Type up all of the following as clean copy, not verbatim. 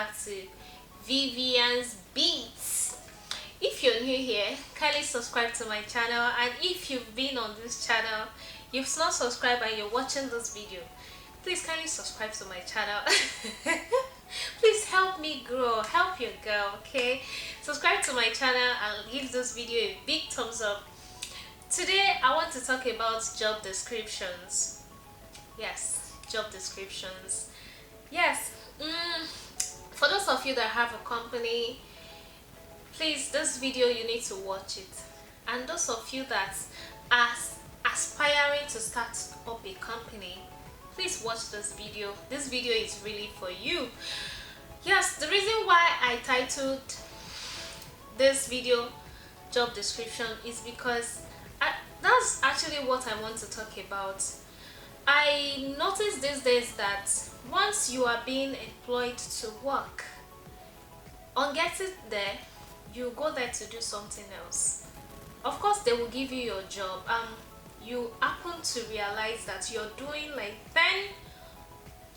back to Vivian's Beats. If you're new here, kindly subscribe to my channel, and if you've been on this channel, you've not subscribed and you're watching this video, please kindly subscribe to my channel. Please help me grow, help your girl, okay? Subscribe to my channel and give this video a big thumbs up. Today I want to talk about job descriptions. Yes, job descriptions. Yes, for those of you that have a company, please, this video you need to watch it. And those of you that are aspiring to start up a company, please watch this video. This video is really for you. Yes, the reason why I titled this video job description is because that's actually what I want to talk about. I notice these days that once you are being employed to work, on getting there, you go there to do something else. Of course, they will give you your job. You happen to realize that you're doing like 10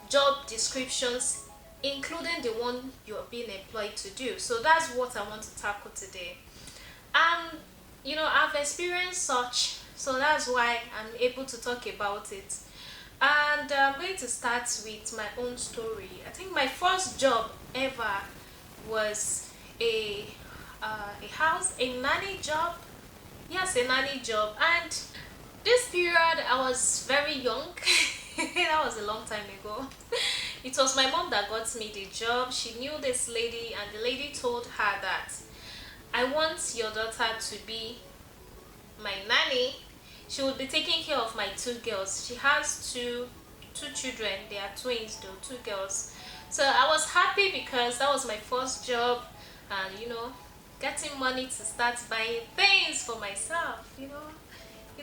job descriptions, including the one you're being employed to do. So that's what I want to tackle today. I've experienced such, so that's why I'm able to talk about it. And I'm going to start with my own story. I think my first job ever was a nanny job. Yes, a nanny job. And this period I was very young. That was a long time ago. It was my mom that got me the job. She knew this lady, and the lady told her that I want your daughter to be my nanny. She would be taking care of my 2 girls. She has two children. They are twins though, 2 girls. So I was happy because that was my first job, and getting money to start buying things for myself. You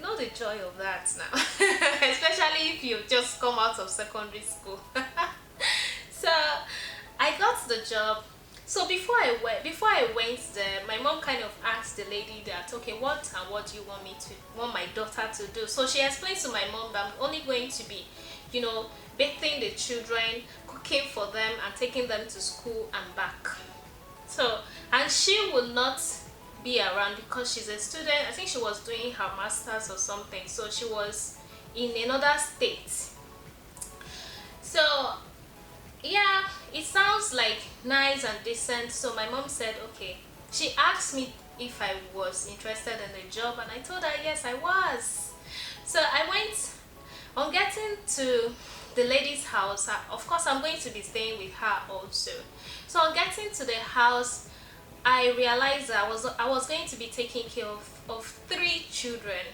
know the joy of that now. Especially if you just come out of secondary school. So I got the job. So before I went there, my mom kind of asked the lady that, okay, what do you want my daughter to do? So she explained to my mom that I'm only going to be, bathing the children, cooking for them, and taking them to school and back. So, and she would not be around because she's a student. I think she was doing her master's or something. So she was in another state. So yeah, it sounds like nice and decent. So my mom said okay. She asked me if I was interested in the job, and I told her yes, I was. So I went. On getting to the lady's house, of course I'm going to be staying with her also. So on getting to the house, I realized that I was going to be taking care of 3 children.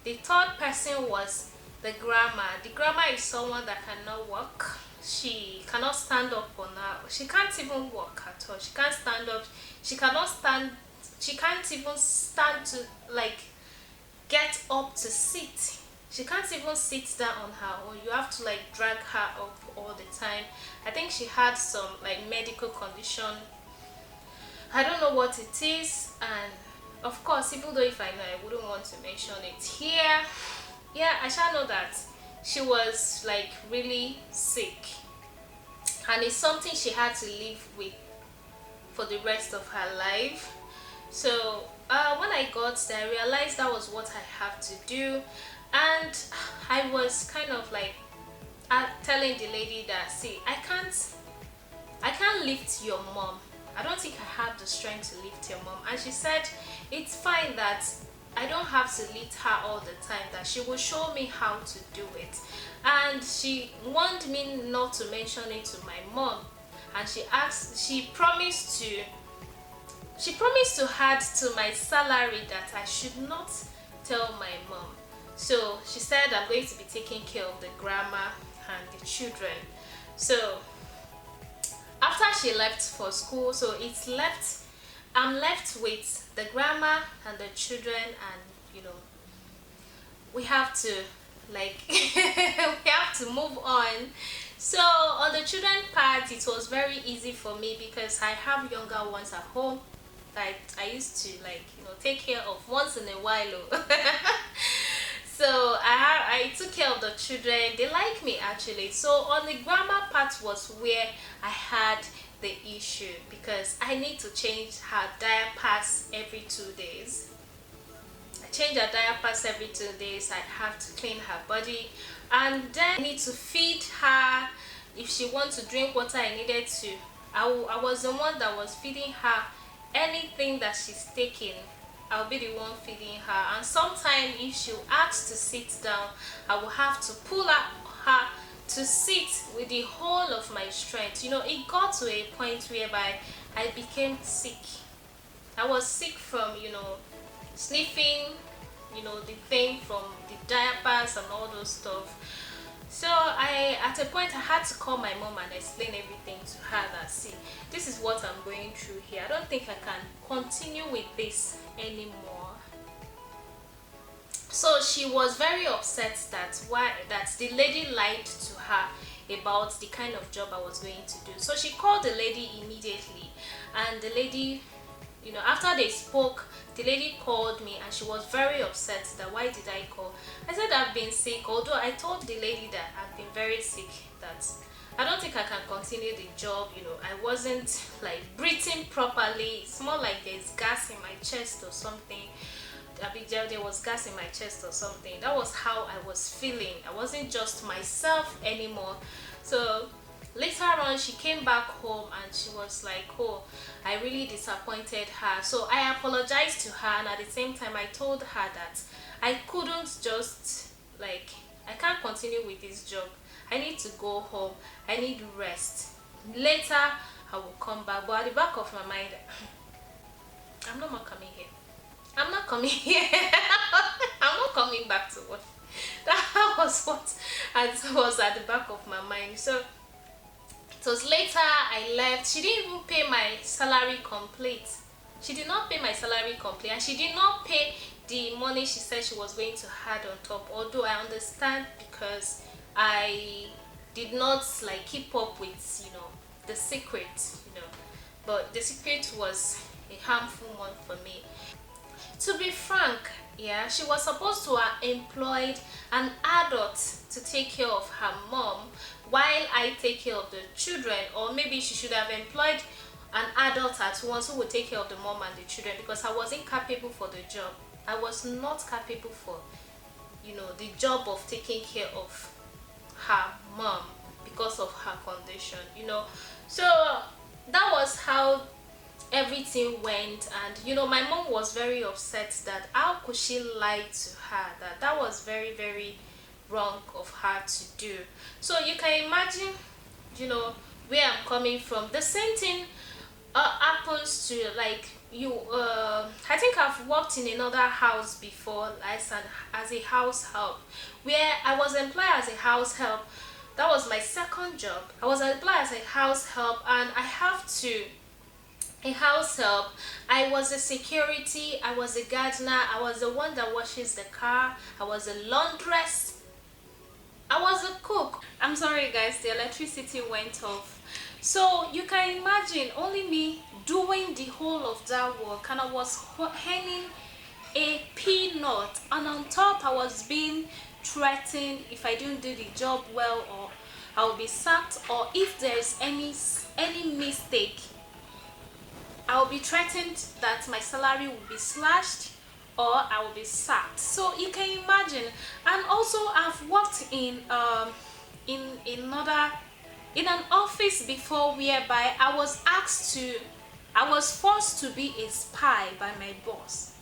The third person was the grandma. The grandma is someone that cannot walk. She cannot stand up on her. She can't even walk at all. She can't stand up. She cannot stand. She can't even stand to get up to sit. She can't even sit down on her own. You have to drag her up all the time. I think she had some medical condition. I don't know what it is, and of course, even though if I know, I wouldn't want to mention it here. Yeah, I shall know that she was really sick, and it's something she had to live with for the rest of her life. So when I got there, I realized that was what I have to do, and I was kind of telling the lady that, see, I can't lift your mom. I don't think I have the strength to lift your mom. And she said it's fine that I don't have to lift her all the time, that she will show me how to do it. And she warned me not to mention it to my mom, and she promised to add to my salary that I should not tell my mom. So she said I'm going to be taking care of the grandma and the children. So after she left for school, so I'm left with the grandma and the children, and we have to we have to move on. So on the children part, it was very easy for me because I have younger ones at home that I used to take care of once in a while. So I took care of the children. They like me actually. So on the grammar part was where I had the issue because I need to change her diapers every 2 days. I change her diapers every 2 days. I have to clean her body, and then I need to feed her. If she wants to drink water, I needed to. I was the one that was feeding her anything that she's taking. I'll be the one feeding her, and sometimes if she asks to sit down, I will have to pull her to sit with the whole of my strength. It got to a point whereby I became sick. I was sick from sniffing, the thing from the diapers and all those stuff. So at a point I had to call my mom and explain everything to her that, see, this is what I'm going through here. I don't think I can continue with this anymore. So she was very upset that the lady lied to her about the kind of job I was going to do. So she called the lady immediately, and the lady, after they spoke, the lady called me and she was very upset that why did I call. I said I've been sick, although I told the lady that I've been very sick, that I don't think I can continue the job. I wasn't like breathing properly. It's more like there's gas in my chest or something. There was gas in my chest or something. That was how I was feeling. I wasn't just myself anymore. So later on, she came back home and she was like, oh, I really disappointed her. So I apologized to her, and at the same time I told her that I couldn't just, I can't continue with this job. I need to go home. I need rest. Later I will come back. But at the back of my mind, I'm not more coming here. I'm not coming here. I'm not coming back to work. That was what was at the back of my mind. So it was later I left. She didn't even pay my salary complete. She did not pay my salary complete, and she did not pay the money she said she was going to add on top. Although I understand, because I did not keep up with the secret, but the secret was a harmful one for me. To be frank, yeah, she was supposed to have employed an adult to take care of her mom while I take care of the children, or maybe she should have employed an adult at once who would take care of the mom and the children, because I wasn't capable for the job. I was not capable for the job of taking care of her mom because of her condition. So that was how everything went. And my mom was very upset that how could she lie to her, that was very, very wrong of her to do. So you can imagine where I'm coming from. The same thing happens to I think I've worked in another house before as a house help, where I was employed as a house help. That was my second job. I was employed as a house help, and I have to a house help. I was a security, I was a gardener, I was the one that washes the car, I was a laundress, I was a cook. I'm sorry guys, the electricity went off. So you can imagine only me doing the whole of that work, and I was earning a peanut, and on top I was being threatened if I didn't do the job well, or I'll be sacked, or if there's any mistake, I'll be threatened that my salary will be slashed or I will be sacked. So you can imagine. And also I've worked in an office before, whereby I was forced to be a spy by my boss,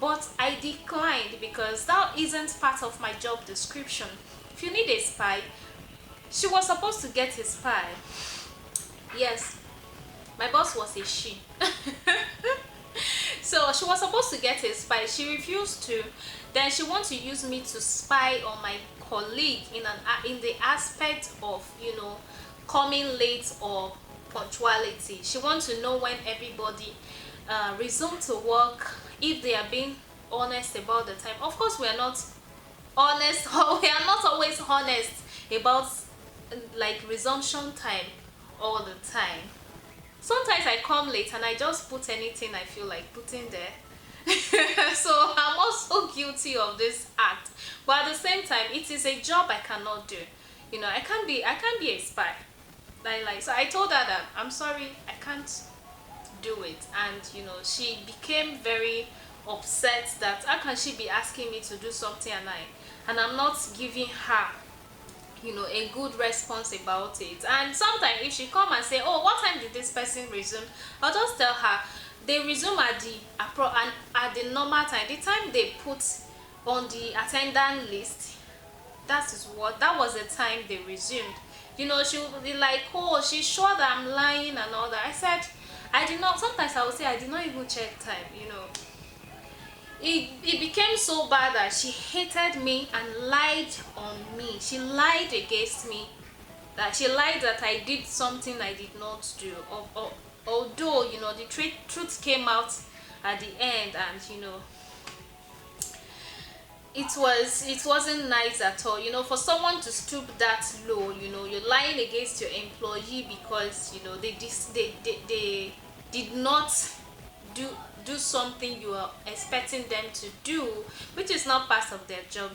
but I declined because that isn't part of my job description. If you need a spy, she was supposed to get a spy. Yes, my boss was a she. So she was supposed to get a spy. She refused to. Then she wants to use me to spy on my colleague in the aspect of coming late or punctuality. She wants to know when everybody resume to work, if they are being honest about the time. Of course, we are not honest, or we are not always honest about resumption time all the time. Sometimes I come late and I just put anything I feel like putting there. So I'm also guilty of this act, but at the same time it is a job I cannot do. I can't be a spy. So I told her that I'm sorry, I can't do it. And she became very upset that how can she be asking me to do something and I'm not giving her a good response about it. And sometimes if she come and say, oh, what time did this person resume, I'll just tell her they resume at the normal time, the time they put on the attendance list. That was the time they resumed. She would be like, oh, she's sure that I'm lying and all that. I said I did not. Sometimes I would say I did not even check time. It became so bad that she hated me and lied on me. She lied against me. That she lied that I did something I did not do. Although the truth came out at the end, and it wasn't nice at all. For someone to stoop that low, you're lying against your employee because they did not do something you are expecting them to do, which is not part of their job.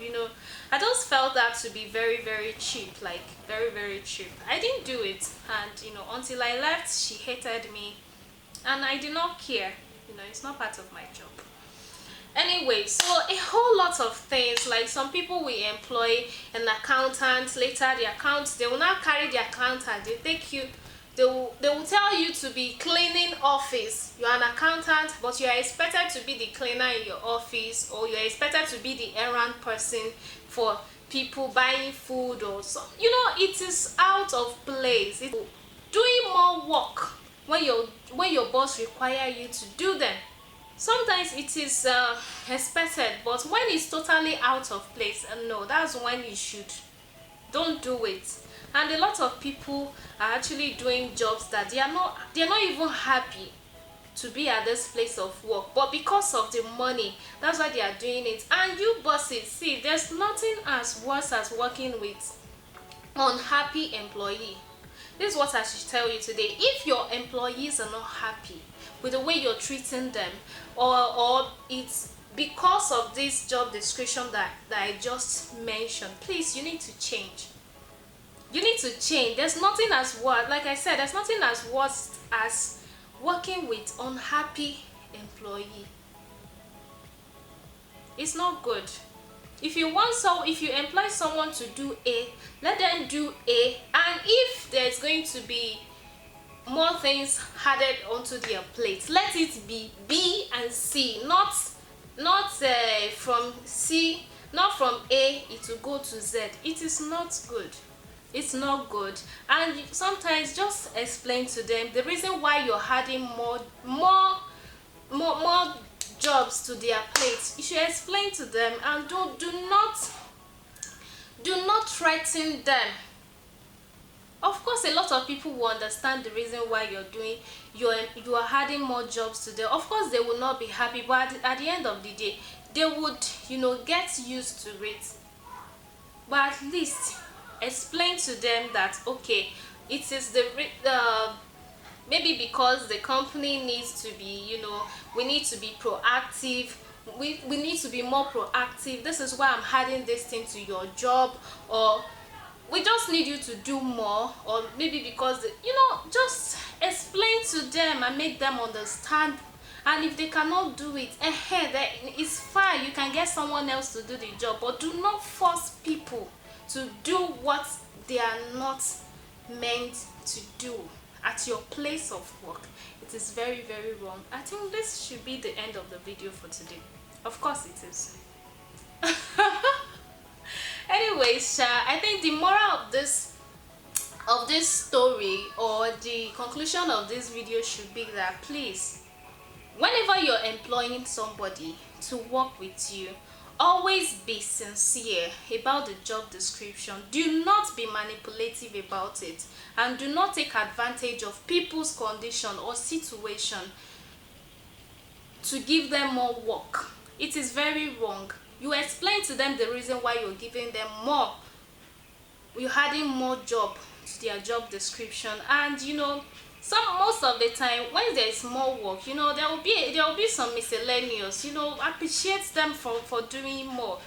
I just felt that to be very, very cheap, like very, very cheap. I didn't do it, and until I left, she hated me, and I did not care. It's not part of my job. Anyway, so a whole lot of things, like some people will employ an accountant. Later they will not carry the accountant, they will tell you to be cleaning office. You're an accountant, but you are expected to be the cleaner in your office, or you're expected to be the errand person for people buying food or so. It is out of place. Doing more work when your boss require you to do them. Sometimes it is expected, but when it's totally out of place, no, that's when you should don't do it. And a lot of people are actually doing jobs that they're not even happy to be at this place of work, but because of the money, that's why they are doing it. And you bosses, see, there's nothing as worse as working with unhappy employee. This is what I should tell you today. If your employees are not happy with the way you're treating them, or it's because of this job description that I just mentioned, please, you need to change. You need to change. There's nothing as worse, like I said, there's nothing as worse as working with unhappy employee. It's not good. If you employ someone to do A, let them do A, and if there's going to be more things added onto their plate, let it be B and C, not from C, not from A it will go to Z. It is not good. It's not good. And sometimes just explain to them the reason why you're adding more jobs to their plate. You should explain to them, and do not threaten them. Of course, a lot of people will understand the reason why you are adding more jobs to them. Of course, they will not be happy, but at the end of the day, they would get used to it. But at least explain to them that, okay, it is maybe because the company needs to be, we need to be proactive. We need to be more proactive. This is why I'm adding this thing to your job, or we just need you to do more, or maybe because just explain to them and make them understand. And if they cannot do it, it's fine, you can get someone else to do the job, but do not force people to do what they are not meant to do at your place of work. It is very, very wrong. I think this should be the end of the video for today. Of course it is. Anyways, I think the moral of this story, or the conclusion of this video, should be that, please, whenever you're employing somebody to work with you, always be sincere about the job description. Do not be manipulative about it, and do not take advantage of people's condition or situation to give them more work. It is very wrong. You explain to them the reason why you're giving them more, you're adding more job to their job description. And most of the time when there is more work, there will be some miscellaneous. Appreciate them for doing more.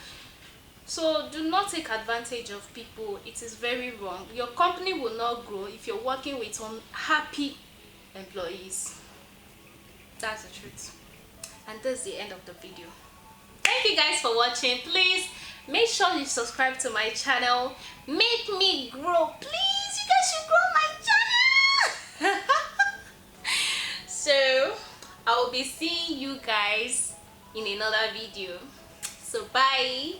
So do not take advantage of people. It is very wrong. Your company will not grow if you're working with unhappy employees. That's the truth. And that's the end of the video. Thank you guys for watching. Please make sure you subscribe to my channel. Make me grow. Please, you guys should grow my channel. So I will be seeing you guys in another video. So bye.